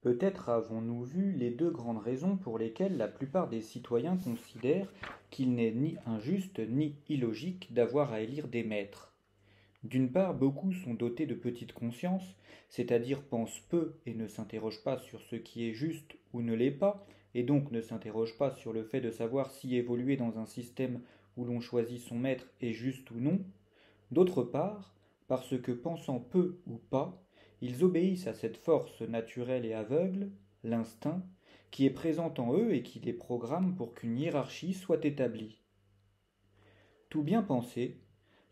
Peut-être avons-nous vu les deux grandes raisons pour lesquelles la plupart des citoyens considèrent qu'il n'est ni injuste ni illogique d'avoir à élire des maîtres. D'une part, beaucoup sont dotés de petite conscience, c'est-à-dire pensent peu et ne s'interrogent pas sur ce qui est juste ou ne l'est pas, et donc ne s'interrogent pas sur le fait de savoir si évoluer dans un système où l'on choisit son maître est juste ou non. D'autre part, parce que pensant peu ou pas, ils obéissent à cette force naturelle et aveugle, l'instinct, qui est présente en eux et qui les programme pour qu'une hiérarchie soit établie. Tout bien pensé,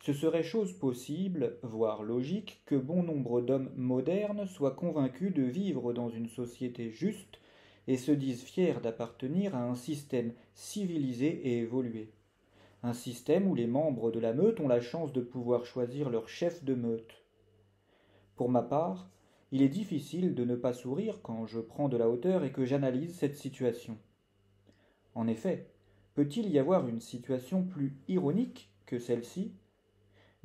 ce serait chose possible, voire logique, que bon nombre d'hommes modernes soient convaincus de vivre dans une société juste et se disent fiers d'appartenir à un système civilisé et évolué. Un système où les membres de la meute ont la chance de pouvoir choisir leur chef de meute. Pour ma part, il est difficile de ne pas sourire quand je prends de la hauteur et que j'analyse cette situation. En effet, peut-il y avoir une situation plus ironique que celle-ci?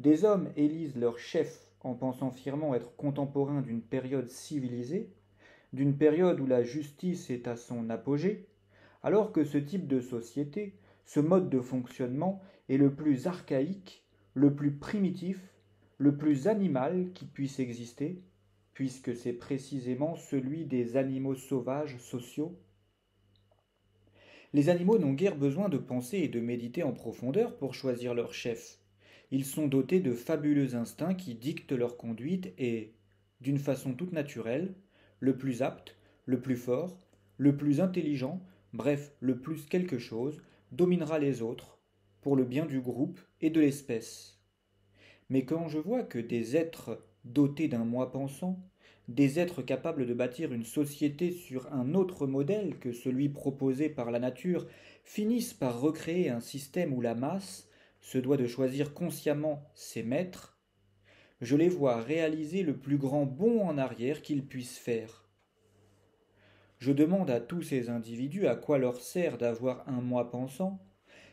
Des hommes élisent leur chef en pensant fièrement être contemporains d'une période civilisée, d'une période où la justice est à son apogée, alors que ce type de société, ce mode de fonctionnement est le plus archaïque, le plus primitif, le plus animal qui puisse exister, puisque c'est précisément celui des animaux sauvages sociaux. Les animaux n'ont guère besoin de penser et de méditer en profondeur pour choisir leur chef. Ils sont dotés de fabuleux instincts qui dictent leur conduite et, d'une façon toute naturelle, le plus apte, le plus fort, le plus intelligent, bref, le plus quelque chose, dominera les autres, pour le bien du groupe et de l'espèce. Mais quand je vois que des êtres dotés d'un moi pensant, des êtres capables de bâtir une société sur un autre modèle que celui proposé par la nature, finissent par recréer un système où la masse se doit de choisir consciemment ses maîtres, je les vois réaliser le plus grand bond en arrière qu'ils puissent faire. Je demande à tous ces individus à quoi leur sert d'avoir un moi pensant,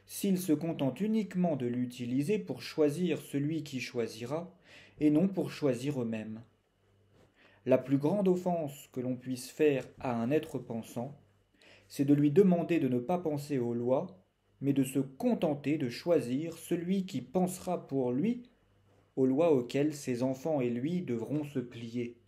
s'ils se contentent uniquement de l'utiliser pour choisir celui qui choisira, et non pour choisir eux-mêmes. La plus grande offense que l'on puisse faire à un être pensant, c'est de lui demander de ne pas penser aux lois, mais de se contenter de choisir celui qui pensera pour lui aux lois auxquelles ses enfants et lui devront se plier.